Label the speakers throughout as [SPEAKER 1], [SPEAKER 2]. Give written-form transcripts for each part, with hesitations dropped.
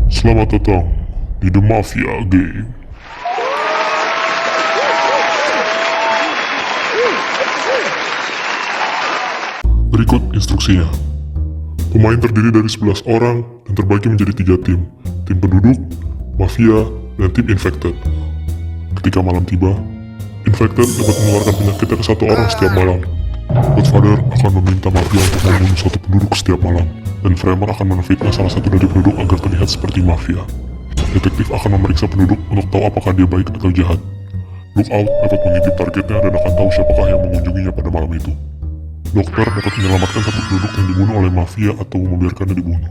[SPEAKER 1] Selamat datang di The Mafia Game. Berikut instruksinya. Pemain terdiri dari 11 orang dan terbagi menjadi 3 tim. Tim penduduk, mafia, dan tim infected. Ketika malam tiba, infected dapat mengeluarkan penyakitnya ke satu orang setiap malam. Godfather akan meminta mafia untuk membunuh satu penduduk setiap malam, dan Framer akan menfitnah salah satu dari penduduk agar terlihat seperti mafia. Detektif akan memeriksa penduduk untuk tahu apakah dia baik atau jahat. Lookout dapat mengintip targetnya dan akan tahu siapakah yang mengunjunginya pada malam itu. Dokter dapat menyelamatkan satu penduduk yang dibunuh oleh mafia atau membiarkannya dibunuh.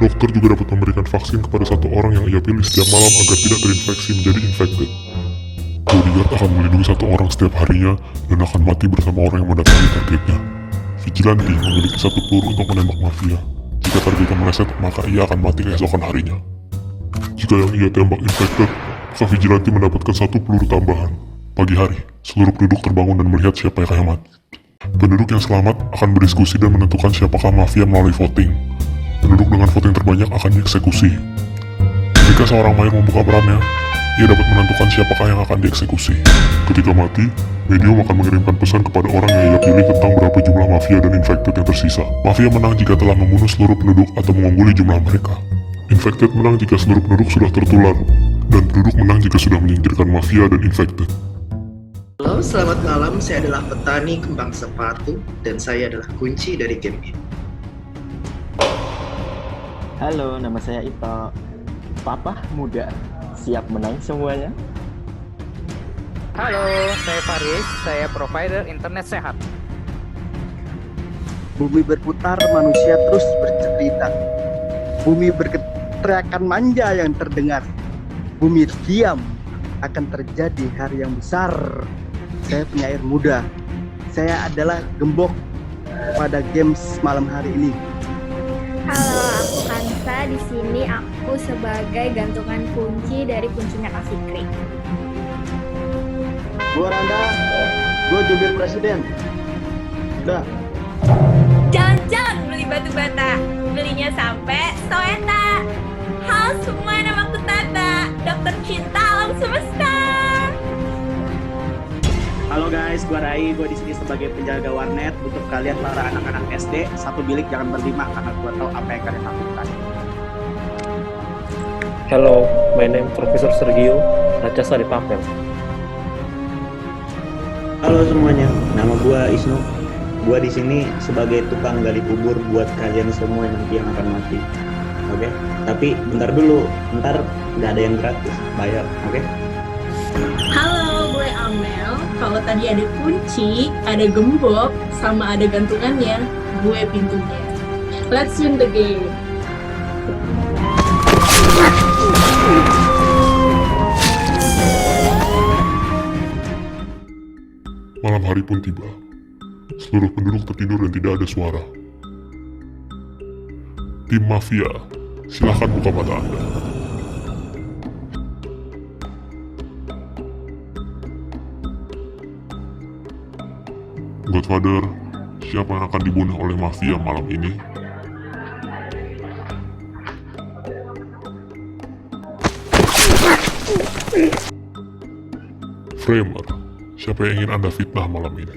[SPEAKER 1] Dokter juga dapat memberikan vaksin kepada satu orang yang ia pilih setiap malam agar tidak terinfeksi menjadi infected. Bodyguard akan melindungi satu orang setiap harinya dan akan mati bersama orang yang mendatangi targetnya. Vigilante memiliki satu peluru untuk menembak mafia. Jika targetnya meleset, maka ia akan mati keesokan harinya. Jika yang ia tembak infected, maka Vigilante mendapatkan satu peluru tambahan. Pagi hari, seluruh penduduk terbangun dan melihat siapa yang mati. Penduduk yang selamat akan berdiskusi dan menentukan siapakah mafia melalui voting. Penduduk dengan voting terbanyak akan dieksekusi. Ketika seorang mayor membuka perannya, ia dapat menentukan siapakah yang akan dieksekusi. Ketika mati, medium akan mengirimkan pesan kepada orang yang ia pilih tentang berapa jumlah mafia dan infected yang tersisa. Mafia menang jika telah membunuh seluruh penduduk atau mengungguli jumlah mereka. Infected menang jika seluruh penduduk sudah tertular, dan penduduk menang jika sudah menyingkirkan mafia dan infected.
[SPEAKER 2] Halo, selamat malam. Saya adalah petani kembang sepatu dan saya adalah kunci dari game ini.
[SPEAKER 3] Halo, nama saya Ito. Papa muda, siap menang semuanya?
[SPEAKER 4] Halo, saya Faris, saya provider internet sehat.
[SPEAKER 5] Bumi berputar, manusia terus bercerita. Bumi berteriakan manja yang terdengar. Bumi diam, akan terjadi hari yang besar. Saya penyair muda. Saya adalah gembok pada games malam hari ini.
[SPEAKER 6] Halo, aku Kansa. Di sini aku sebagai gantungan kunci dari kuncinya Kak Fikri.
[SPEAKER 5] Gua Randa, gua jubir presiden. Udah.
[SPEAKER 6] Jangan beli batu bata, belinya sampai Soeta. Halo semua, nama aku Tata, dokter cinta alam semesta.
[SPEAKER 7] Halo guys, gua Rai, gua di sini sebagai penjaga warnet. Untuk kalian para anak-anak SD, satu bilik jangan berlima karena gua tahu apa yang kalian lakukan.
[SPEAKER 8] Hello, my name Profesor Sergio, Rajasa di Papel.
[SPEAKER 9] Halo semuanya, nama gua Isnu. Gua di sini sebagai tukang gali kubur buat kalian semua nanti yang akan mati. Oke? Tapi bentar dulu, ntar nggak ada yang gratis, bayar, oke?
[SPEAKER 10] Halo, gue Amel. Kalau tadi ada kunci, ada gembok, sama ada gantungannya, gue pintunya. Let's win the game.
[SPEAKER 1] Malam hari pun tiba. Seluruh penduduk tertidur dan tidak ada suara. Tim mafia, silakan buka mata Anda. Godfather, siapa yang akan dibunuh oleh mafia malam ini? Framer, siapa yang ingin Anda fitnah malam ini?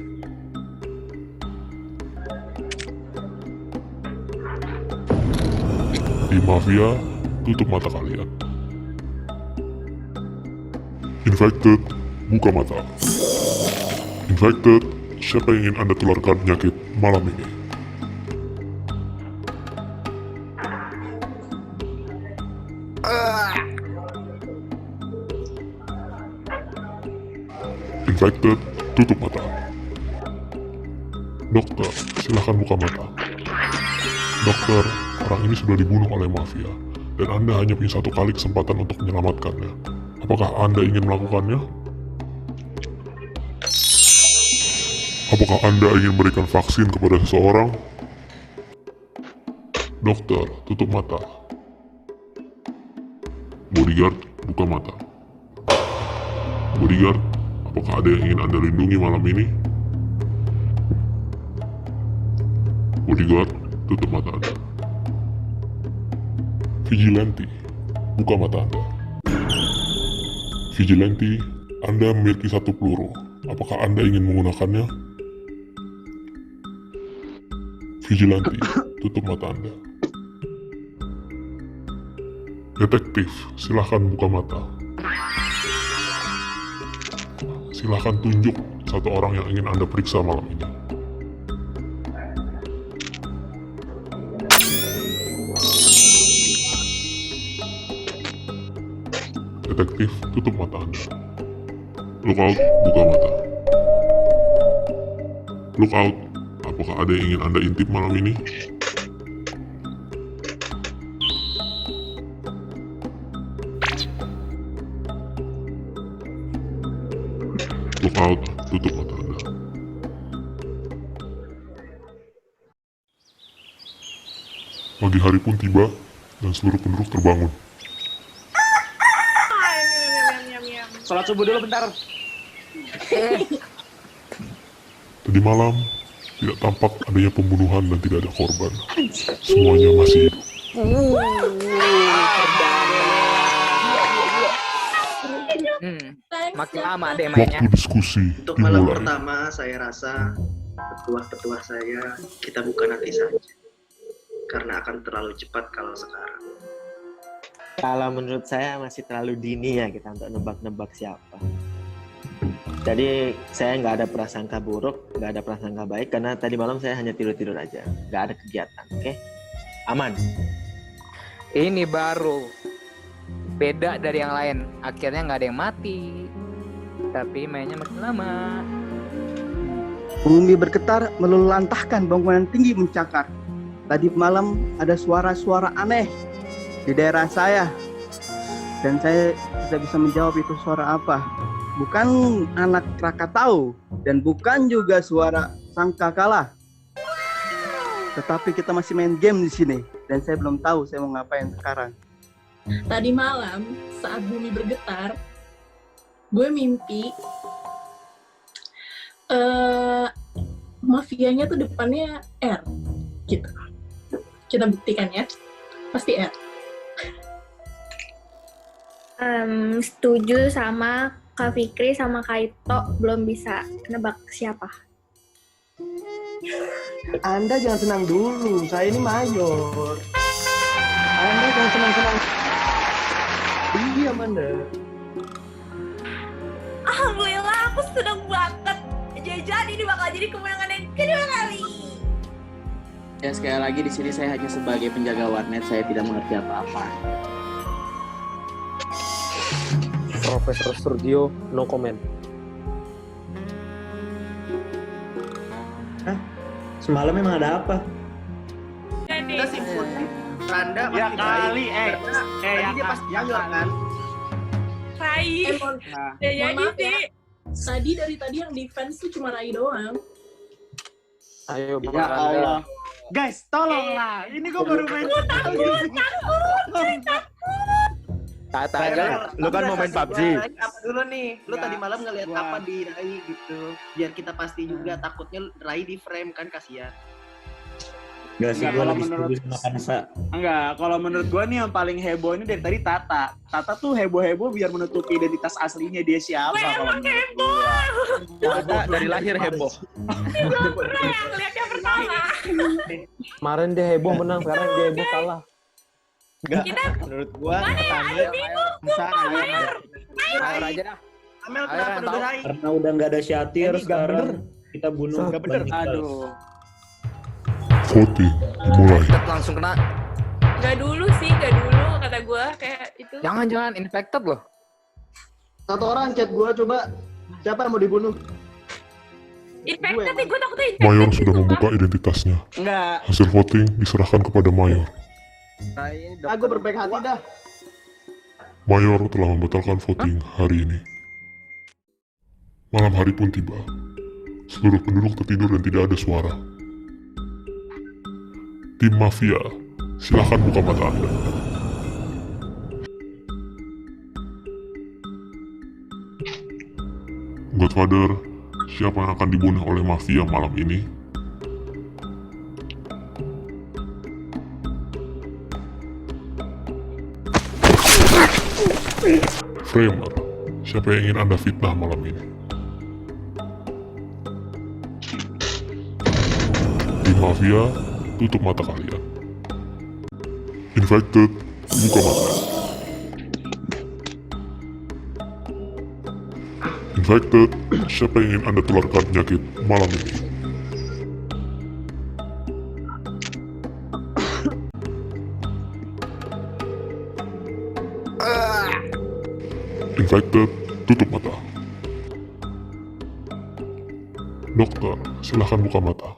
[SPEAKER 1] Di mafia, tutup mata kalian. Infected, buka mata. Infected, siapa yang ingin Anda tularkan penyakit malam ini? Infected, tutup mata. Dokter, silahkan buka mata. Dokter, orang ini sudah dibunuh oleh mafia, dan Anda hanya punya satu kali kesempatan untuk menyelamatkannya. Apakah Anda ingin melakukannya? Apakah Anda ingin memberikan vaksin kepada seseorang? Dokter, tutup mata. Bodyguard, buka mata. Bodyguard, apakah ada yang ingin Anda lindungi malam ini? Bodyguard, tutup mata Anda. Vigilante, buka mata Anda. Vigilante, Anda memiliki 1 peluru. Apakah Anda ingin menggunakannya? Vigilante, tutup mata Anda. Detektif, silahkan buka mata. Silahkan tunjuk 1 orang yang ingin Anda periksa malam ini. Detektif, tutup mata Anda. Lookout, buka mata. Lookout, apakah ada yang ingin Anda intip malam ini? Lookout, tutup mata Anda. Pagi hari pun tiba, dan seluruh penduduk terbangun.
[SPEAKER 7] Sholat subuh dulu bentar.
[SPEAKER 1] Tadi malam, tidak tampak adanya pembunuhan dan tidak ada korban. Semuanya masih hidup.
[SPEAKER 4] Makin lama deh mainnya.
[SPEAKER 1] Waktu diskusi
[SPEAKER 2] Untuk malam
[SPEAKER 1] dimulai.
[SPEAKER 2] pertama, saya rasa petuah-petuah saya kita buka nanti saja. Karena akan terlalu cepat kalau sekarang.
[SPEAKER 3] Kalau menurut saya masih terlalu dini ya kita untuk nebak-nebak siapa. Jadi saya nggak ada prasangka buruk, nggak ada prasangka baik karena tadi malam saya hanya tidur-tidur aja, nggak ada kegiatan, oke? Aman.
[SPEAKER 4] Ini baru beda dari yang lain. Akhirnya nggak ada yang mati, tapi mainnya makin lama.
[SPEAKER 5] Bumi bergetar meluluhlantahkan, bangunan tinggi mencakar. Tadi malam ada suara-suara aneh di daerah saya. Dan saya tidak bisa menjawab itu suara apa. Bukan anak Krakatau dan bukan juga suara sangkakala. Tetapi kita masih main game di sini dan saya belum tahu saya mau ngapain sekarang.
[SPEAKER 10] Tadi malam saat bumi bergetar, gue mimpi mafianya tuh depannya R gitu. Kita buktikan ya, pasti R.
[SPEAKER 6] Setuju sama Kak Fikri sama Kak Ito, belum bisa nebak siapa.
[SPEAKER 5] Anda jangan senang dulu, saya ini mayor. Anda jangan senang-senang. Iya, Amanda.
[SPEAKER 6] Alhamdulillah, aku senang banget. Jajan ini bakal jadi kemenangan yang kedua kali.
[SPEAKER 7] Ya sekali lagi di sini saya hanya sebagai penjaga warnet, saya tidak mengerti apa-apa.
[SPEAKER 8] Profesor Sergio, no comment.
[SPEAKER 9] Semalam emang ada apa?
[SPEAKER 2] Kita simpulkan Randa
[SPEAKER 7] Ya
[SPEAKER 2] makin
[SPEAKER 7] kali,
[SPEAKER 2] baik. Tadi
[SPEAKER 7] ya
[SPEAKER 2] dia pas mayor kan.
[SPEAKER 6] Rai.
[SPEAKER 10] Mohon
[SPEAKER 6] Ya
[SPEAKER 10] maaf
[SPEAKER 6] jadi
[SPEAKER 10] sih. Dari tadi yang defense tuh cuma Rai doang.
[SPEAKER 8] Ayo,
[SPEAKER 7] Ya
[SPEAKER 8] Bang Anda.
[SPEAKER 7] Allah. Guys, tolonglah. Ini gue baru main.
[SPEAKER 3] Tata aja, lu kan mau main PUBG.
[SPEAKER 2] Rai, apa dulu nih? Lu
[SPEAKER 7] Nggak,
[SPEAKER 2] tadi malam ngeliat
[SPEAKER 7] gua-
[SPEAKER 2] apa di Rai gitu? Biar kita pasti juga. Takutnya Rai di frame kan, kasihan.
[SPEAKER 9] Gak sih,
[SPEAKER 7] Enggak,
[SPEAKER 9] gue
[SPEAKER 7] kalau
[SPEAKER 9] lagi
[SPEAKER 7] menurut-
[SPEAKER 9] setuju sama Kansa.
[SPEAKER 7] Enggak, kalau menurut gue nih yang paling heboh ini dari tadi Tata. Tata tuh heboh-heboh biar menutupi identitas aslinya dia siapa. Kalau menurut gua.
[SPEAKER 8] Tata dari lahir heboh.
[SPEAKER 6] belum pernah yang lihat yang pertama.
[SPEAKER 8] Kemarin dia heboh menang, sekarang dia heboh kalah.
[SPEAKER 3] Menurut gua
[SPEAKER 4] Mayor aja dah.
[SPEAKER 2] Amel
[SPEAKER 4] Ayo,
[SPEAKER 2] kenapa
[SPEAKER 4] yang
[SPEAKER 2] nuduh
[SPEAKER 4] tahu.
[SPEAKER 2] Rai?
[SPEAKER 9] Karena udah nggak ada Syatir
[SPEAKER 7] Ini nggak
[SPEAKER 9] sekarang
[SPEAKER 7] bener.
[SPEAKER 9] kita bunuh.
[SPEAKER 8] Nggak
[SPEAKER 7] bener.
[SPEAKER 9] Bang Iqbal.
[SPEAKER 7] Aduh.
[SPEAKER 1] Voting dimulai.
[SPEAKER 4] Tetep langsung kena.
[SPEAKER 6] Gak dulu sih, gak dulu kata gue kayak itu.
[SPEAKER 4] Jangan infected loh.
[SPEAKER 5] Satu orang chat gua coba. Siapa yang mau dibunuh?
[SPEAKER 6] Infected nih, gue takutnya infected.
[SPEAKER 1] Mayor
[SPEAKER 6] gitu,
[SPEAKER 1] sudah
[SPEAKER 6] Kak.
[SPEAKER 1] membuka identitasnya.
[SPEAKER 7] Enggak.
[SPEAKER 1] Hasil voting diserahkan kepada Mayor.
[SPEAKER 5] Aku berbaik hati dah.
[SPEAKER 1] Mayor telah membatalkan voting hari ini. Malam hari pun tiba. Seluruh penduduk tertidur dan tidak ada suara. Tim Mafia, silakan buka mata Anda. Godfather, siapa yang akan dibunuh oleh Mafia malam ini? Framer, siapa yang ingin Anda fitnah malam ini? Tim Mafia, tutup mata kalian. Infected, buka mata. Infected, siapa yang ingin Anda tularkan penyakit malam ini? Infected, tutup mata. Dokter, silahkan buka mata.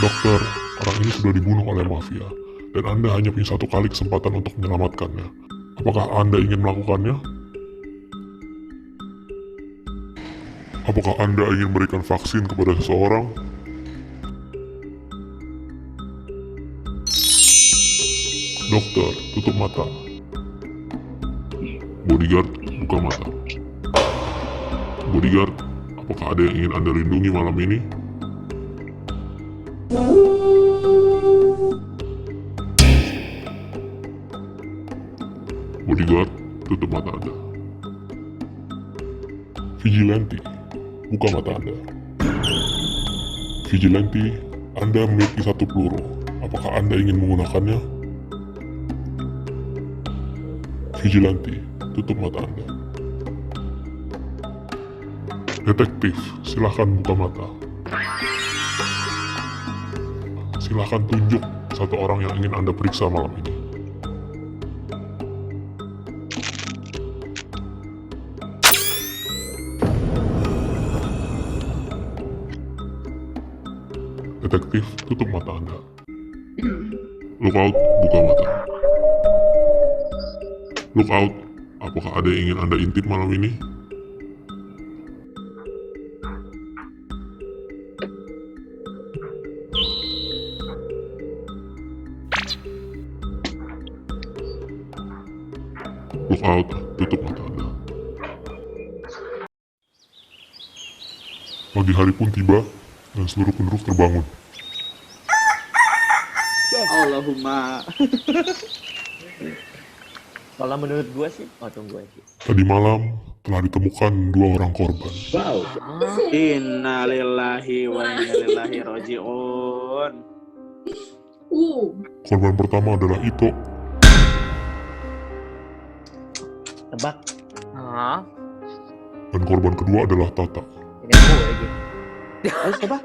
[SPEAKER 1] Dokter, orang ini sudah dibunuh oleh mafia, dan Anda hanya punya satu kali kesempatan untuk menyelamatkannya. Apakah Anda ingin melakukannya? Apakah Anda ingin memberikan vaksin kepada seseorang? Dokter, tutup mata. Bodyguard, buka mata. Bodyguard, apakah ada yang ingin Anda lindungi malam ini? Bodyguard, tutup mata Anda. Vigilante, buka mata Anda. Vigilante, Anda memiliki satu peluru. Apakah Anda ingin menggunakannya? Vigilante, tutup mata Anda. Detektif, silahkan buka mata. Silahkan tunjuk satu orang yang ingin Anda periksa malam ini. Detektif, tutup mata Anda. Lookout, buka mata. Lookout, apakah ada yang ingin Anda intip malam ini? Lookout, tutup mata Anda. Pagi hari pun tiba, dan seluruh penduduk terbangun.
[SPEAKER 5] Allahumma.
[SPEAKER 3] Kalau menurut gue sih, tunggu aja.
[SPEAKER 1] Tadi malam telah ditemukan 2 orang korban.
[SPEAKER 9] Wow.
[SPEAKER 7] Innalillahi wa inna ilaihi raji'un.
[SPEAKER 1] Korban pertama adalah Ito.
[SPEAKER 3] Tebak.
[SPEAKER 4] Hah?
[SPEAKER 1] Dan korban kedua adalah Tata.
[SPEAKER 4] Ini gue lagi.
[SPEAKER 3] Ayo tebak.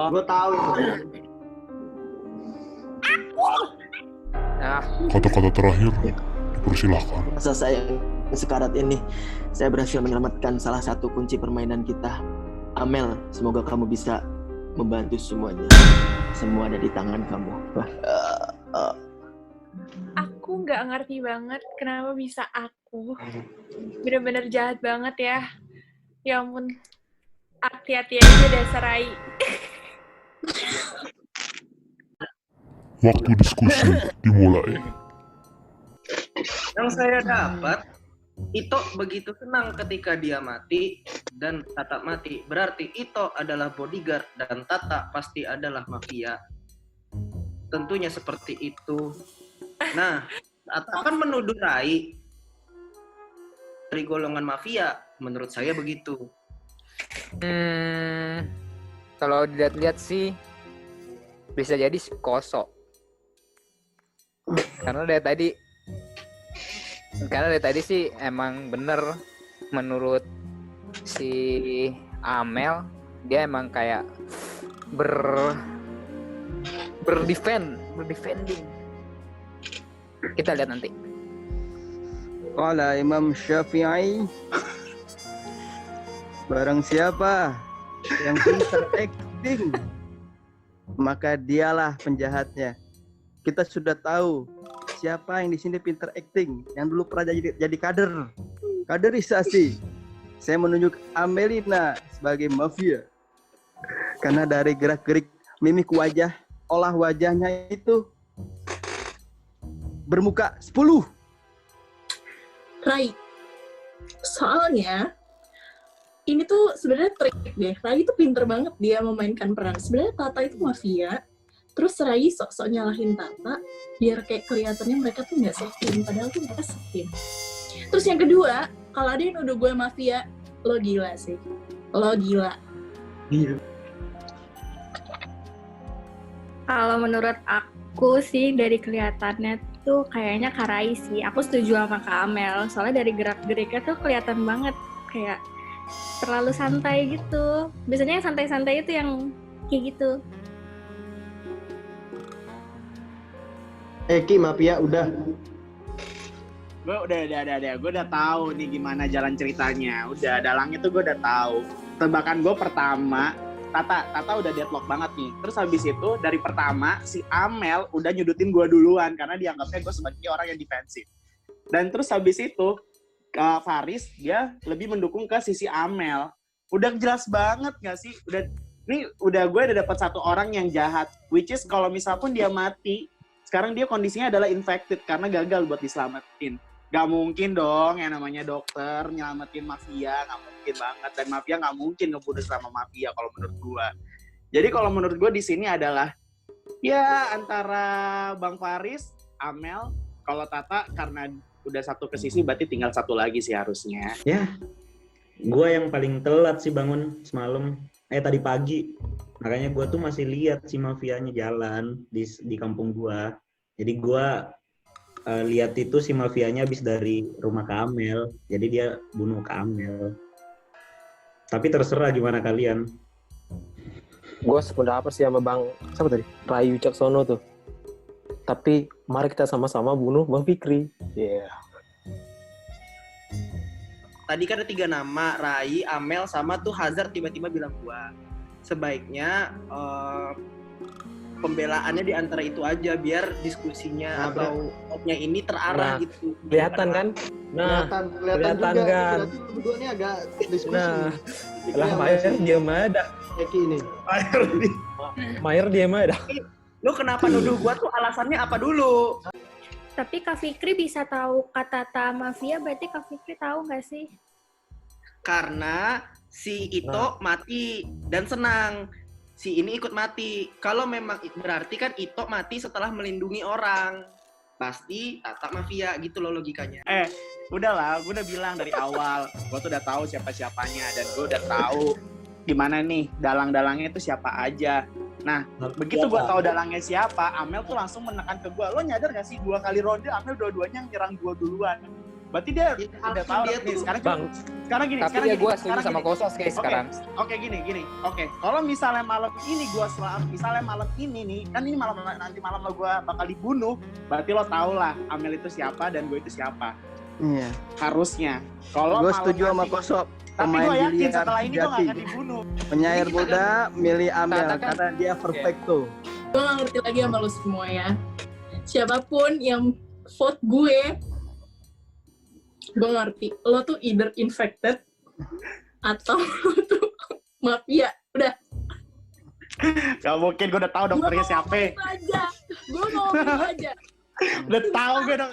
[SPEAKER 5] Gue tahu itu.
[SPEAKER 4] Nah,
[SPEAKER 1] Kata-kata terakhir, dipersilahkan.
[SPEAKER 3] Masa saya yang sekarat ini, saya berhasil menyelamatkan salah satu kunci permainan kita. Amel, semoga kamu bisa membantu semuanya. Semua ada di tangan kamu.
[SPEAKER 6] Aku nggak ngerti banget kenapa bisa aku. Bener-bener jahat banget ya. Ya ampun. Hati-hati aja dasar Rai.
[SPEAKER 1] Waktu diskusi dimulai.
[SPEAKER 2] Yang saya dapat, Ito begitu senang ketika dia mati dan Tata mati. Berarti Ito adalah bodyguard dan Tata pasti adalah mafia. Tentunya seperti itu. Nah, Tata kan menuduh Rai dari golongan mafia. Menurut saya begitu.
[SPEAKER 4] kalau dilihat-lihat sih bisa jadi kosong. Karena dari tadi sih emang bener menurut si Amel, dia emang kayak berdefending. Kita lihat nanti.
[SPEAKER 5] Qala Imam Syafi'i, barang siapa yang pintar acting, maka dialah penjahatnya. Kita sudah tahu siapa yang di sini pintar acting, yang dulu pernah jadi kaderisasi. Saya menunjuk Amelina sebagai mafia, karena dari gerak-gerik mimik wajah, olah wajahnya itu bermuka 10.
[SPEAKER 10] Rai, soalnya ini tuh sebenarnya trik deh. Rai itu pinter banget dia memainkan peran. Sebenarnya Tata itu mafia, Terus Rai sok-sok nyalahin Tata biar kayak kelihatannya mereka tuh nggak setim, padahal tuh mereka setim. Terus yang kedua, kalau ada yang nuduh gue mafia, lo gila sih. Lo gila.
[SPEAKER 5] Iya.
[SPEAKER 6] Kalau menurut aku sih dari kelihatannya tuh kayaknya Kak Rai sih. Aku setuju sama Kak Amel. Soalnya dari gerak-geriknya tuh kelihatan banget kayak terlalu santai gitu. Biasanya yang santai-santai itu yang kayak gitu.
[SPEAKER 5] Ki mafia udah.
[SPEAKER 7] Gue udah tahu nih gimana jalan ceritanya. Udah dalangnya tuh gue udah tahu. Tebakan gue pertama, Tata udah deadlock banget nih. Terus habis itu dari pertama si Amel udah nyudutin gue duluan karena dianggapnya gue sebagai orang yang defensif. Dan terus habis itu Faris dia lebih mendukung ke sisi Amel. Udah jelas banget gak sih? Gue udah dapat satu orang yang jahat. Which is kalau misal pun dia mati, sekarang dia kondisinya adalah infected karena gagal buat diselamatin. Gak mungkin dong yang namanya dokter nyelamatin mafia, gak mungkin banget. Dan mafia gak mungkin ngebunuh sama mafia kalau menurut gue. Jadi kalau menurut gue di sini adalah ya antara Bang Faris, Amel, kalau Tata karena udah satu ke sisi berarti tinggal satu lagi sih harusnya.
[SPEAKER 9] Ya, gue yang paling telat sih bangun semalam. Tadi pagi. Makanya gue tuh masih lihat si mafianya jalan di kampung gue. Jadi gue lihat itu si mafianya habis dari rumah Kak Amel. Jadi dia bunuh Kak Amel. Tapi terserah gimana kalian.
[SPEAKER 8] Gue sependapat sih sama Bang, siapa tadi? Rai Wicaksono tuh. Tapi mari kita sama-sama bunuh Bang Fikri. Iya. Yeah.
[SPEAKER 2] Tadi kan ada 3 nama, Rai, Amel, sama tuh Hazard tiba-tiba bilang gua. Sebaiknya pembelaannya di antara itu aja biar diskusinya atau outnya ini terarah gitu.
[SPEAKER 8] Kelihatan kan? Kelihatan
[SPEAKER 5] juga.
[SPEAKER 8] kan?
[SPEAKER 5] Berarti lu berdua nih agak diskusi.
[SPEAKER 8] Lah Mayer diam aja.
[SPEAKER 5] Eki ini.
[SPEAKER 8] Mayer diam aja.
[SPEAKER 2] Lu kenapa nuduh gua tuh alasannya apa dulu?
[SPEAKER 6] Tapi Kak Fikri bisa tahu kata mafia, berarti Kak Fikri tahu nggak sih?
[SPEAKER 2] Karena si Ito mati dan senang. Si ini ikut mati. Kalau memang berarti kan Ito mati setelah melindungi orang. Pasti Tata mafia gitu loh logikanya.
[SPEAKER 7] Udahlah, gue udah bilang dari awal. Gue tuh udah tahu siapa-siapanya dan gue udah tahu gimana nih dalang-dalangnya itu siapa aja. Nah, begitu gue tahu dalangnya siapa, Amel tuh langsung menekan ke gue. Lo nyadar gak sih 2 kali ronde Amel dua-duanya nyerang gue duluan. Berarti dia udah tahu nih. Sekarang gini.
[SPEAKER 4] Tapi gue setuju sama Kosos kayak sekarang.
[SPEAKER 7] Oke, gini. Oke, kalau misalnya malam ini nih, kan ini nanti malam lo gue bakal dibunuh. Berarti lo tau lah Amel itu siapa dan gue itu siapa.
[SPEAKER 5] Iya.
[SPEAKER 7] Harusnya. Kalau
[SPEAKER 5] gue setuju sama Kosop.
[SPEAKER 7] Tapi gue yakin setelah ini gue gak akan dibunuh.
[SPEAKER 5] Penyair muda milih Amel karena dia perfecto.
[SPEAKER 10] Gue gak ngerti lagi sama lo semua ya. Siapapun yang vote gue ngerti. Lo tuh either infected atau lo tuh mafia. Udah.
[SPEAKER 7] Gak mungkin, gue udah tahu dokternya siapa.
[SPEAKER 10] Gue ngomong aja.
[SPEAKER 7] Udah tahu gue dong.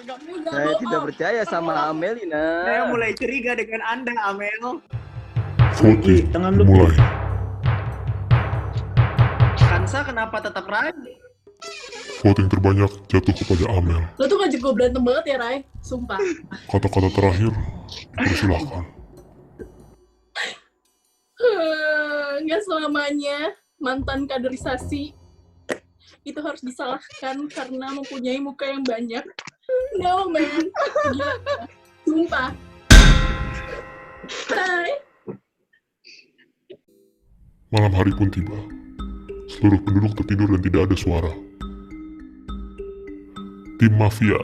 [SPEAKER 5] Saya tidak percaya sama Amelina.
[SPEAKER 7] Saya mulai curiga dengan Anda, Amel.
[SPEAKER 1] Voting mulai.
[SPEAKER 2] Kansa kenapa tetap Rai?
[SPEAKER 1] Voting terbanyak jatuh kepada Amel.
[SPEAKER 10] Lo tuh ngajak gue berantem banget ya, Rai. Sumpah.
[SPEAKER 1] Kata-kata terakhir, persilahkan.
[SPEAKER 10] Nggak selamanya mantan kaderisasi itu harus disalahkan karena mempunyai muka yang banyak. No, man. Gila. Sumpah. Hai.
[SPEAKER 1] Malam hari pun tiba. Seluruh penduduk tertidur dan tidak ada suara. Tim Mafia,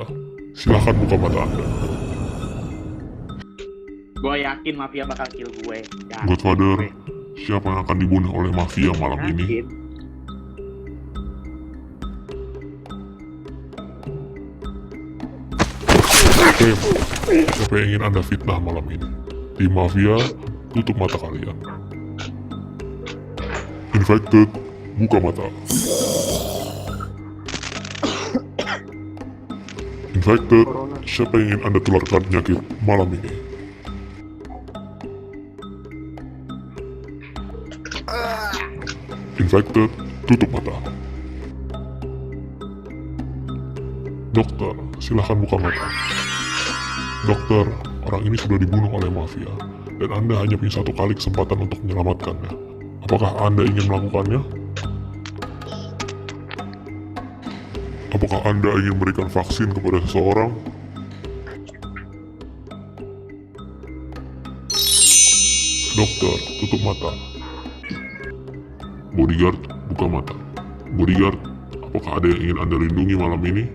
[SPEAKER 1] silakan buka mata Anda.
[SPEAKER 7] Gue yakin Mafia bakal kill gue.
[SPEAKER 1] Godfather, siapa yang akan dibunuh oleh Mafia malam ini? Siapa yang ingin Anda fitnah malam ini? Tim Mafia, tutup mata kalian. Infected, buka mata. Infected, siapa yang ingin Anda tularkan penyakit malam ini? Infected, tutup mata. Dokter, silahkan buka mata. Dokter, orang ini sudah dibunuh oleh mafia, dan Anda hanya punya satu kali kesempatan untuk menyelamatkannya. Apakah Anda ingin melakukannya? Apakah Anda ingin memberikan vaksin kepada seseorang? Dokter, tutup mata. Bodyguard, buka mata. Bodyguard, apakah ada yang ingin Anda lindungi malam ini?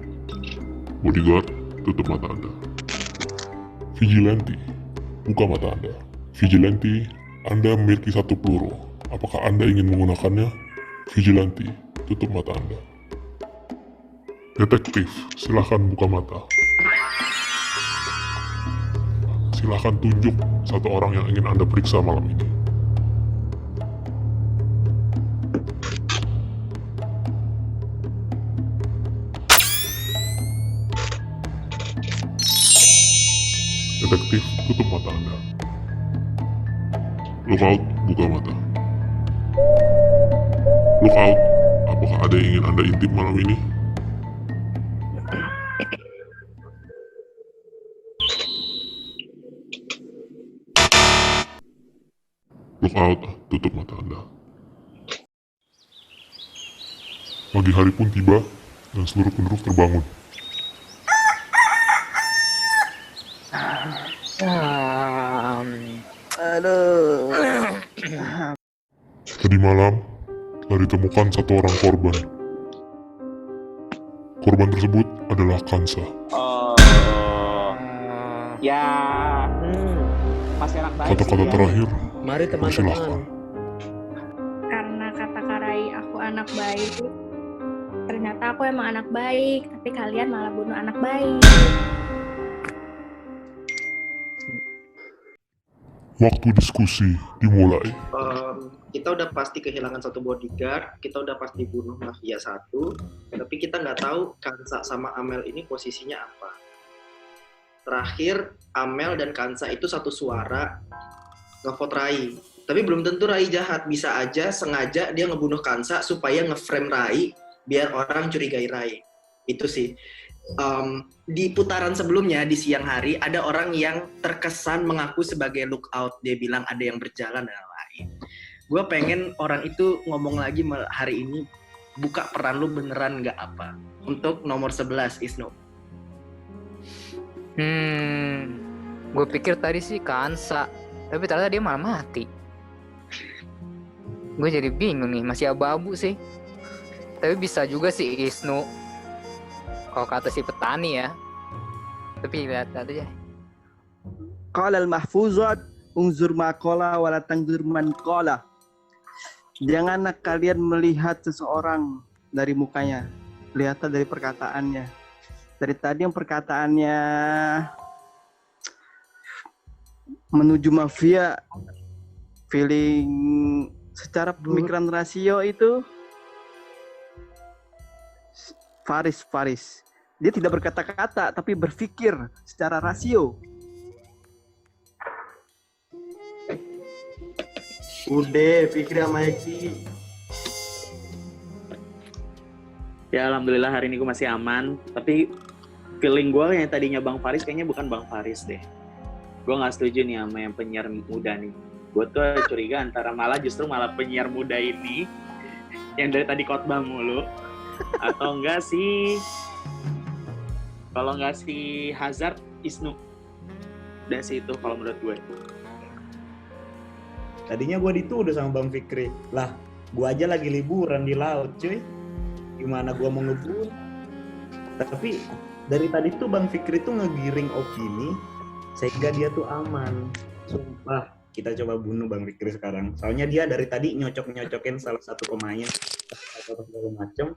[SPEAKER 1] Bodyguard, tutup mata Anda. Vigilante, buka mata Anda. Vigilante, Anda memiliki satu peluru. Apakah Anda ingin menggunakannya? Vigilante, tutup mata Anda. Detektif, silahkan buka mata. Silahkan tunjuk satu orang yang ingin Anda periksa malam ini. Detektif, tutup mata Anda. Lookout, buka mata. Lookout, apakah ada yang ingin Anda intip malam ini? Lookout, tutup mata Anda. Pagi hari pun tiba, dan seluruh penduduk terbangun.
[SPEAKER 5] Aduh.
[SPEAKER 1] Tadi malam, telah ditemukan satu orang korban. Korban tersebut adalah Kansa.
[SPEAKER 7] Ya, masih anak baik
[SPEAKER 1] Kata-kata
[SPEAKER 7] sih.
[SPEAKER 1] terakhir,
[SPEAKER 8] Mari
[SPEAKER 1] persilahkan.
[SPEAKER 8] teman-teman.
[SPEAKER 6] Karena kata Karai aku anak baik, ternyata aku emang anak baik, tapi kalian malah bunuh anak baik.
[SPEAKER 1] Waktu diskusi dimulai.
[SPEAKER 2] Kita udah pasti kehilangan satu bodyguard, kita udah pasti bunuh mafia satu, tapi kita nggak tahu Kansa sama Amel ini posisinya apa. Terakhir, Amel dan Kansa itu satu suara ngevote Rai. Tapi belum tentu Rai jahat, bisa aja sengaja dia ngebunuh Kansa supaya ngeframe Rai biar orang curigai Rai. Itu sih. Di putaran sebelumnya di siang hari ada orang yang terkesan mengaku sebagai lookout. Dia bilang ada yang berjalan dan lain. Gue pengen orang itu ngomong lagi hari ini, buka peran lu beneran nggak apa. Untuk nomor 11 Isno.
[SPEAKER 4] Gue pikir tadi sih Kansa, tapi ternyata dia malah mati. Gue jadi bingung nih, masih abu-abu sih. Tapi bisa juga sih Isnu. Kalau kata si petani ya. Tapi lihat aja.
[SPEAKER 5] Qala al-mahfuzat unzur ma qala wa la tanzur man qala. Janganlah kalian melihat seseorang dari mukanya, lihatlah dari perkataannya. Dari tadi yang perkataannya menuju mafia, feeling secara pemikiran rasio itu Faris. Dia tidak berkata-kata tapi berpikir secara rasio. Udah, pikir sama Eki.
[SPEAKER 7] Ya alhamdulillah hari ini gue masih aman. Tapi feeling gue yang tadinya Bang Faris kayaknya bukan Bang Faris deh. Gue nggak setuju nih sama yang penyiar muda nih. Gue tuh curiga antara justru malah penyiar muda ini yang dari tadi khotbah mulu, atau enggak sih? Kalau nggak si Hazard, Isnu. Udah sih itu kalau menurut gue.
[SPEAKER 9] Tadinya gue dituduh sama Bang Fikri. Lah, gue aja lagi liburan di laut, cuy. Gimana gue mau ngebunuh? Tapi dari tadi tuh Bang Fikri tuh ngegiring opini sehingga dia tuh aman. Sumpah, kita coba bunuh Bang Fikri sekarang. Soalnya dia dari tadi nyocok-nyocokin salah satu pemain atau segala macam.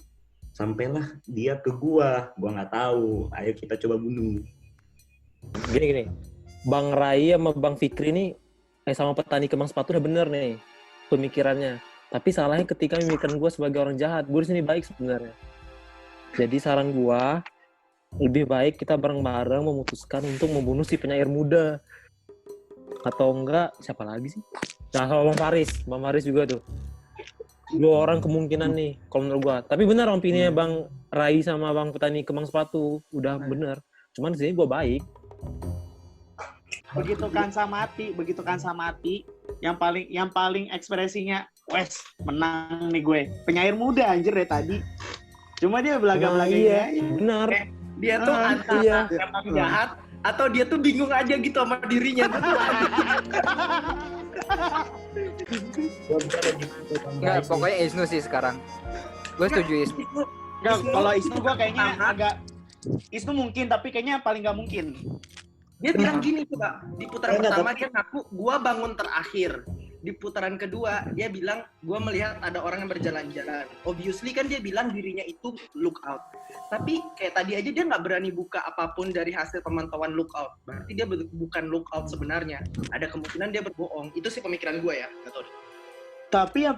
[SPEAKER 9] Sampailah dia ke gua nggak tahu. Ayo kita coba bunuh.
[SPEAKER 8] Gini. Bang Rai sama Bang Fikri nih sama petani kembang sepatu udah bener nih pemikirannya. Tapi salahnya ketika memikirkan gue sebagai orang jahat. Gue di sini baik sebenarnya. Jadi saran gue lebih baik kita bareng-bareng memutuskan untuk membunuh si penyair muda. Atau enggak siapa lagi sih? Nah, sama Bang Faris juga tuh. 2 orang kemungkinan nih kalau menurut gue. Tapi benar opininya Bang Rai sama Bang Petani Kemang Sepatu. Udah bener. Cuman di sini gue baik.
[SPEAKER 7] Begitu Kansa mati, yang paling ekspresinya, wes menang nih gue. Penyair muda anjir dari tadi. Cuma dia belaga-belaganya aja.
[SPEAKER 8] Bener.
[SPEAKER 2] Dia tuh antara emang jahat atau dia tuh bingung aja gitu sama dirinya.
[SPEAKER 4] Enggak, pokoknya Isnu sih sekarang. Gue setuju Isnu.
[SPEAKER 7] Enggak, kalau Isnu gue kayaknya agak Isnu mungkin, tapi kayaknya paling nggak mungkin.
[SPEAKER 2] Dia bilang gini coba, di putaran pertama dia ngaku gua bangun terakhir. Di putaran kedua dia bilang gua melihat ada orang yang berjalan-jalan. Obviously kan dia bilang dirinya itu lookout. Tapi kayak tadi aja dia nggak berani buka apapun dari hasil pemantauan lookout. Berarti dia bukan lookout sebenarnya. Ada kemungkinan dia berbohong. Itu sih pemikiran gua ya, nggak tahu deh.
[SPEAKER 7] Tapi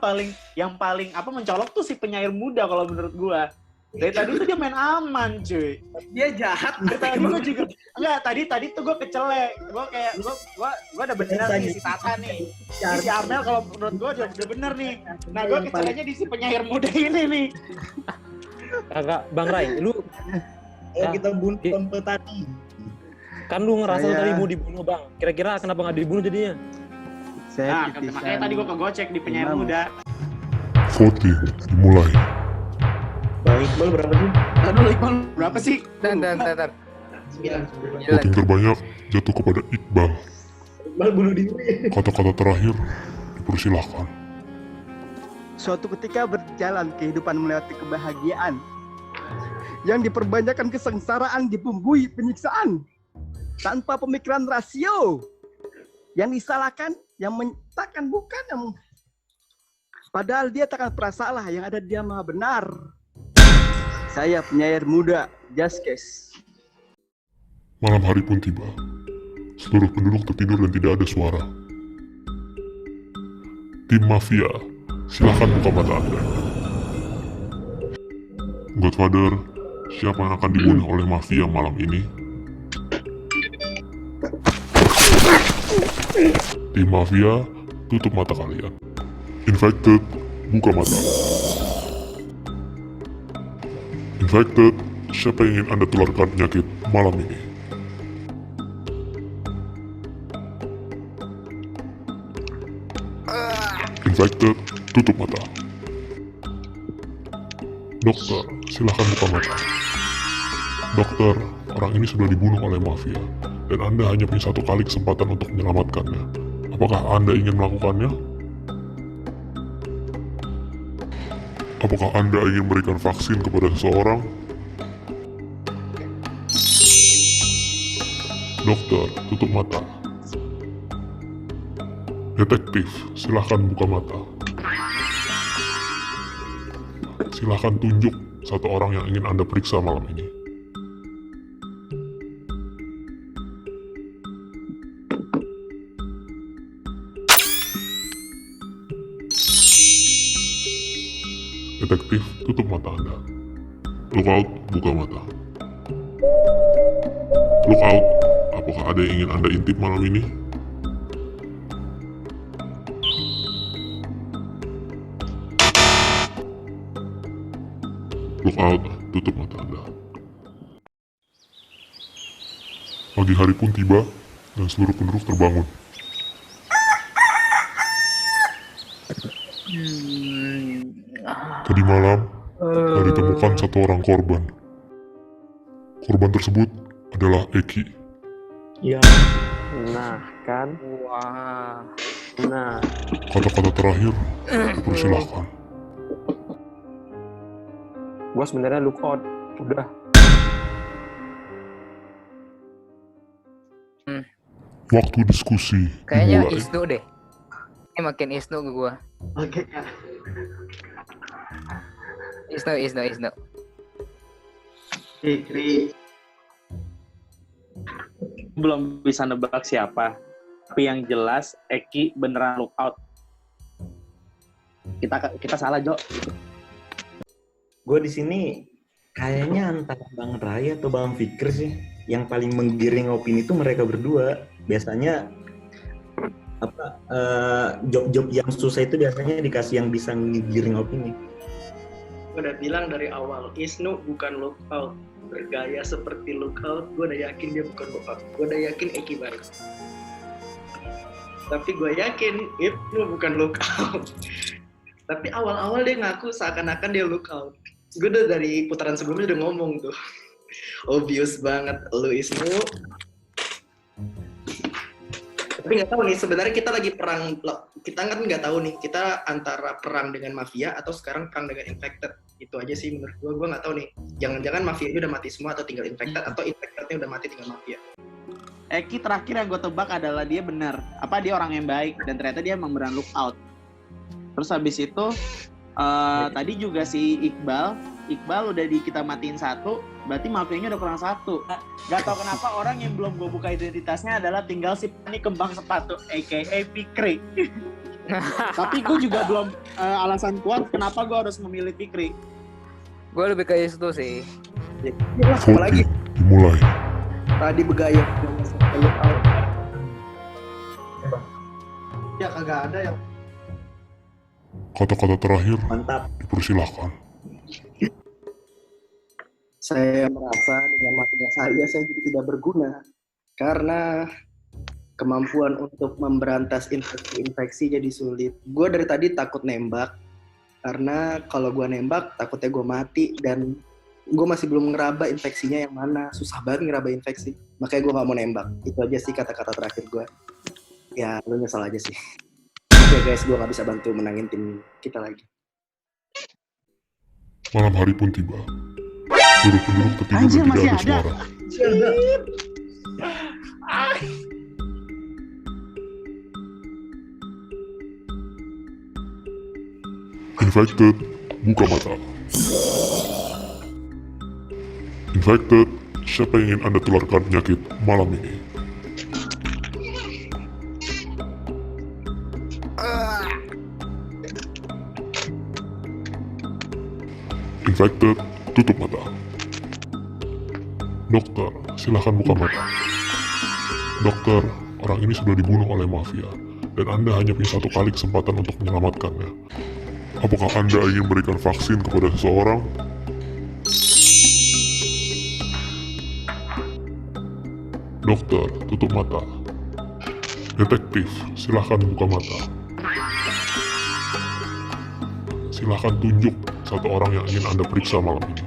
[SPEAKER 7] yang paling apa mencolok tuh si penyair muda kalau menurut gua. Dari tadi tuh dia main aman, cuy.
[SPEAKER 2] Dia jahat.
[SPEAKER 7] Dari tadi gua juga enggak, tadi tuh gua kecelek. Gua kayak gua udah bener nih si Tata nih. Si Amel kalau menurut gua udah bener nih. Nah, gua keceleknya di si penyair muda ini nih.
[SPEAKER 8] Kagak, Bang Rai, lu
[SPEAKER 9] kita bunuh petani.
[SPEAKER 8] kan lu ngerasa lu tadi mau dibunuh, Bang. Kira-kira kenapa nggak dibunuh jadinya?
[SPEAKER 5] Saya
[SPEAKER 7] Makanya tadi gua kegocek di penyair muda.
[SPEAKER 1] Voting dimulai.
[SPEAKER 9] Bang Iqbal berapa sih?
[SPEAKER 7] Aduh, Iqbal berapa sih?
[SPEAKER 4] Bentar.
[SPEAKER 1] Voting terbanyak jatuh kepada Iqbal.
[SPEAKER 9] Iqbal bunuh diri.
[SPEAKER 1] Kata-kata terakhir dipersilahkan.
[SPEAKER 5] Suatu ketika berjalan kehidupan melewati kebahagiaan yang diperbanyakkan kesengsaraan dibumbui penyiksaan tanpa pemikiran rasio yang disalahkan yang menyatakan bukan yang padahal dia takkan pernah salah, yang ada dia maha benar. Saya penyair muda Jaskes.
[SPEAKER 1] Malam hari pun tiba. Seluruh penduduk tertidur dan tidak ada suara. Tim Mafia, silakan buka mata Anda. Godfather, siapa yang akan dibunuh oleh Mafia malam ini? Tim Mafia, tutup mata kalian. Infected, buka mata. Infected, siapa yang ingin Anda tularkan penyakit malam ini? Infected, tutup mata. Dokter, silahkan buka mata. Dokter, orang ini sudah dibunuh oleh Mafia, dan Anda hanya punya satu kali kesempatan untuk menyelamatkannya. Apakah Anda ingin melakukannya? Apakah Anda ingin memberikan vaksin kepada seseorang? Dokter, tutup mata. Detektif, silahkan buka mata. Silahkan tunjuk satu orang yang ingin Anda periksa malam ini. Detektif, tutup mata Anda. Lookout, buka mata. Lookout, apakah ada yang ingin Anda intip malam ini? Lookout, tutup mata Anda. Pagi hari pun tiba, dan seluruh penduduk terbangun. Tadi malam, telah ditemukan satu orang korban. Korban tersebut adalah Eki.
[SPEAKER 8] Ya. Nah, kan?
[SPEAKER 4] Wah.
[SPEAKER 8] Nah.
[SPEAKER 1] Kata-kata terakhir, dipersilahkan.
[SPEAKER 8] Gua sebenarnya lookout. Udah.
[SPEAKER 1] Waktu diskusi
[SPEAKER 4] Kayaknya
[SPEAKER 1] dimulai.
[SPEAKER 4] Isnu deh. Ini makin Isnu ke gua.
[SPEAKER 7] Oke.
[SPEAKER 4] Isnu.
[SPEAKER 7] Belum bisa nebak siapa. Tapi yang jelas Eki beneran lookout. Kita salah, Jo.
[SPEAKER 9] Gue di sini kayaknya antara Bang Rai atau Bang Fikri sih. Yang paling menggiring opini itu mereka berdua. Biasanya job-job yang susah itu biasanya dikasih yang bisa ngegiring opini.
[SPEAKER 2] Gue udah bilang dari awal, Isnu bukan lookout. Bergaya seperti lookout, gue udah yakin dia bukan lookout. Gue udah yakin Eki baik. Tapi gue yakin Ibnu bukan lookout. Tapi awal-awal dia ngaku seakan-akan dia lookout. Gue udah dari putaran sebelumnya udah ngomong tuh. Obvious banget lu Isnu. Tapi nggak tahu nih, sebenarnya kita lagi perang, kita kan nggak tahu nih, kita antara perang dengan mafia atau sekarang perang dengan infected. Itu aja sih menurut gue nggak tahu nih. Jangan-jangan mafianya udah mati semua atau tinggal infected, atau infectednya udah mati tinggal mafia.
[SPEAKER 7] Eki terakhir yang gue tebak adalah dia benar. Dia orang yang baik, dan ternyata dia emang beneran lookout. Terus habis itu, tadi juga si Iqbal udah kita matiin satu, berarti mafianya udah kurang satu. Gak tau kenapa orang yang belum gue buka identitasnya adalah tinggal si Pani Kembang Sepatu, aka Fikri. Tapi gue juga belum alasan kuat kenapa gue harus memilih Fikri.
[SPEAKER 4] Gue lebih ke itu sih.
[SPEAKER 1] Voting dimulai.
[SPEAKER 2] Tadi begaya. Ya kagak ada yang.
[SPEAKER 1] Kata-kata terakhir
[SPEAKER 9] Mantap.
[SPEAKER 1] dipersilahkan.
[SPEAKER 2] Saya merasa dengan matinya saya jadi tidak berguna karena kemampuan untuk memberantas infeksi jadi sulit. Gue dari tadi takut nembak karena kalau gue nembak takutnya gue mati dan gue masih belum ngeraba infeksinya yang mana. Susah banget ngeraba infeksi, makanya gue nggak mau nembak. Itu aja sih kata-kata terakhir gue. Ya lu nyesel aja sih. Oke guys, gue nggak bisa bantu menangin tim kita lagi.
[SPEAKER 1] Malam hari pun tiba. Seluruh penduduk tertidur dan tidak ada suara. Infected, buka mata. Infected, siapa yang ingin Anda tularkan penyakit malam ini? Infected, tutup mata. Dokter, silahkan buka mata. Dokter, orang ini sudah dibunuh oleh mafia, dan Anda hanya punya satu kali kesempatan untuk menyelamatkannya. Apakah Anda ingin memberikan vaksin kepada seseorang? Dokter, tutup mata. Detektif, silahkan buka mata. Silahkan tunjuk satu orang yang ingin Anda periksa malam ini.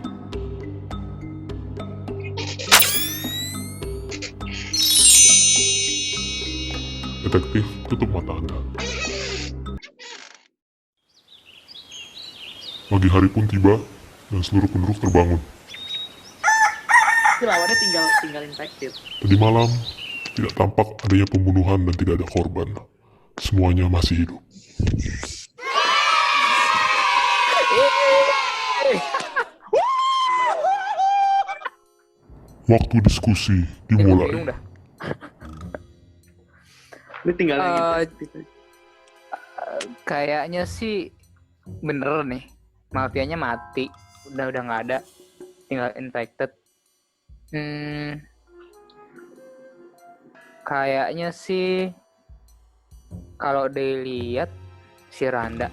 [SPEAKER 1] Detektif, tutup mata Anda. Pagi hari pun tiba, dan seluruh penduduk terbangun.
[SPEAKER 7] Lawannya tinggal infected.
[SPEAKER 1] Tadi malam, tidak tampak adanya pembunuhan dan tidak ada korban. Semuanya masih hidup. Waktu diskusi dimulai.
[SPEAKER 7] Lu tinggal
[SPEAKER 4] Kayaknya sih bener nih, mafianya mati, udah nggak ada, tinggal infected. Kayaknya sih kalau dilihat si Randa.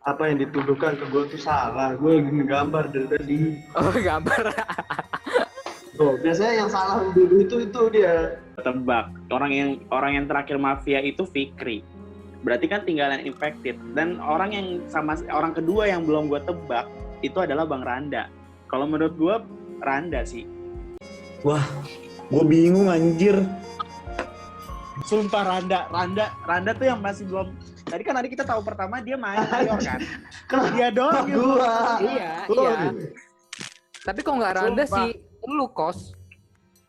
[SPEAKER 5] Apa yang dituduhkan ke gue tuh salah. Gue lagi ngegambar dari tadi.
[SPEAKER 4] Oh, gambar.
[SPEAKER 5] Tuh, biasanya yang salah dulu itu dia.
[SPEAKER 7] Tebak, orang yang terakhir mafia itu Fikri. Berarti kan tinggal yang infected. Dan orang kedua yang belum gue tebak itu adalah Bang Randa. Kalau menurut gue Randa sih.
[SPEAKER 9] Wah, gue bingung anjir.
[SPEAKER 7] Sumpah Randa tuh yang masih belum. Tadi kita tahu pertama dia main mayor kan. Dia doang gitu.
[SPEAKER 4] Iya. Tapi kok nggak Randa sih? Lu kos.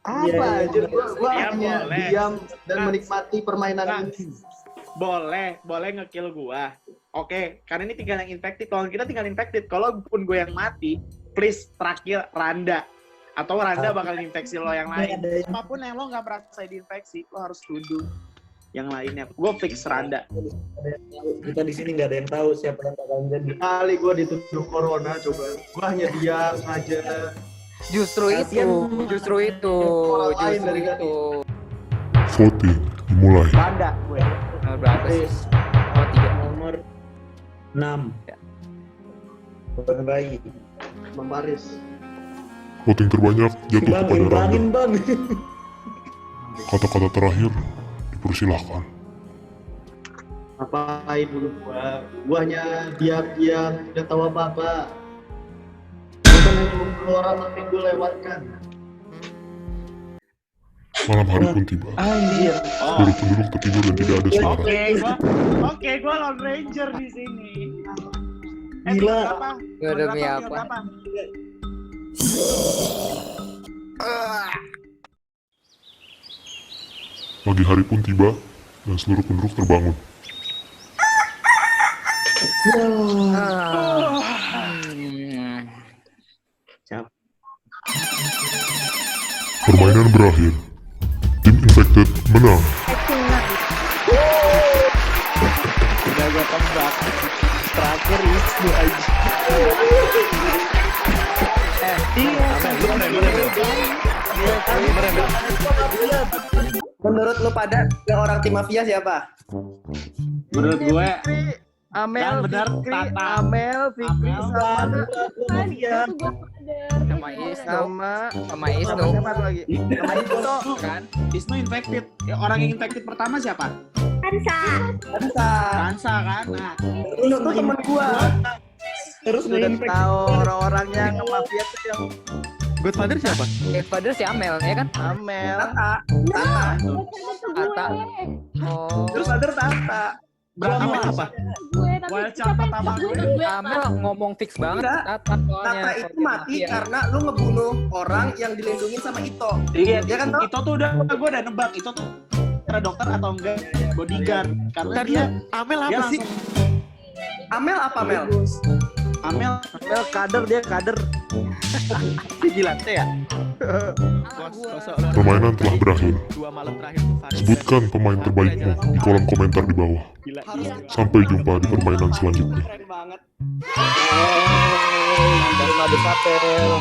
[SPEAKER 5] Apa aja gue
[SPEAKER 7] Ya,
[SPEAKER 5] hanya
[SPEAKER 7] boleh.
[SPEAKER 5] diam dan menikmati permainan ini.
[SPEAKER 7] Boleh nge-kill gua. Oke, karena ini tinggal yang infected. Kalau kita tinggal infected, kalaupun gue yang mati, please terakhir Randa. Atau Randa bakal infeksi lo yang lain. Apapun yang lo nggak merasa diinfeksi, lo harus tuduh yang lainnya. Gue fix Randa.
[SPEAKER 9] Kita di sini nggak ada yang tahu siapa yang bakal jadi.
[SPEAKER 5] Kali gue dituduh corona coba. Gue hanya diam saja.
[SPEAKER 4] Justru itu.
[SPEAKER 1] Voting dimulai.
[SPEAKER 7] Randa gue.
[SPEAKER 4] Nomor berapa sih? Oh, 3.
[SPEAKER 9] Nomor 6. Bang Rai.
[SPEAKER 5] Bang Baris.
[SPEAKER 1] Voting terbanyak jatuh
[SPEAKER 9] Bang,
[SPEAKER 1] kepada Rangga.
[SPEAKER 9] imprangin bang.
[SPEAKER 1] Kata-kata terakhir dipersilahkan.
[SPEAKER 5] Ngapain dulu gua hanya diam-diam, tidak tahu apa-apa. Bukan hanya mengeluarkan tapi gue lewatkan.
[SPEAKER 1] Malam hari pun tiba.
[SPEAKER 5] Anjir.
[SPEAKER 1] Seluruh penduduk tertidur dan tidak ada suara.
[SPEAKER 7] Oke, gua Lone Ranger di sini.
[SPEAKER 5] Gila.
[SPEAKER 7] Berapa?
[SPEAKER 4] Gua demi
[SPEAKER 7] Berapa?
[SPEAKER 4] apa?
[SPEAKER 7] Berapa?
[SPEAKER 1] Pagi hari pun tiba dan seluruh penduduk terbangun. Permainan berakhir. Tim Infected menang.
[SPEAKER 7] Udah gua tebak. Terakhir itu aja.
[SPEAKER 2] Menurut lu pada orang tim mafia siapa?
[SPEAKER 7] Menurut gue
[SPEAKER 5] Amel,
[SPEAKER 7] benar,
[SPEAKER 5] Fikri,
[SPEAKER 7] Tata.
[SPEAKER 5] Amel, Fikri,
[SPEAKER 7] Amel,
[SPEAKER 5] sama Mafia,
[SPEAKER 4] Sama Isnu. Sama Isnu.
[SPEAKER 5] siapa lagi? Sama Dito.
[SPEAKER 4] Kan?
[SPEAKER 7] Isnu infected. Ya, orang yang infected pertama siapa?
[SPEAKER 6] Kansa.
[SPEAKER 7] Kansa kan? Nah,
[SPEAKER 2] Lu tuh temen gua.
[SPEAKER 7] terus
[SPEAKER 5] Udah tahu orang-orang yang mafia tuh yang Godfather siapa?
[SPEAKER 4] Godfather si Amel, ya kan?
[SPEAKER 5] Amel.
[SPEAKER 4] Tata. Oh.
[SPEAKER 5] Terus ada Tata.
[SPEAKER 7] Amel apa?
[SPEAKER 10] Gue tapi
[SPEAKER 7] Wild
[SPEAKER 10] siapa
[SPEAKER 7] Child
[SPEAKER 10] yang
[SPEAKER 7] pertama
[SPEAKER 10] gue
[SPEAKER 7] gue.
[SPEAKER 10] gue
[SPEAKER 4] Amel ngomong fix banget.
[SPEAKER 2] Enggak.
[SPEAKER 4] Tata soalnya.
[SPEAKER 2] Tata itu mati karena lu ngebunuh orang yang dilindungin sama Ito.
[SPEAKER 7] Iya,
[SPEAKER 2] Ya kan, Toh?
[SPEAKER 7] itu tuh gue udah nebak itu tuh antara dokter atau enggak bodyguard karena dia
[SPEAKER 5] Amel
[SPEAKER 7] dia
[SPEAKER 5] apa sih?
[SPEAKER 7] langsung
[SPEAKER 2] Amel apa Mel?
[SPEAKER 7] Amel
[SPEAKER 5] Amel kader, dia kader. Vigilante ya?
[SPEAKER 1] Permainan telah berakhir.
[SPEAKER 5] 2 malam terakhir tuh Faris.
[SPEAKER 1] Sebutkan pemain terbaikmu di kolom komentar di bawah. Sampai jumpa di permainan selanjutnya.
[SPEAKER 2] Keren banget.
[SPEAKER 8] Dan Madu Sapel.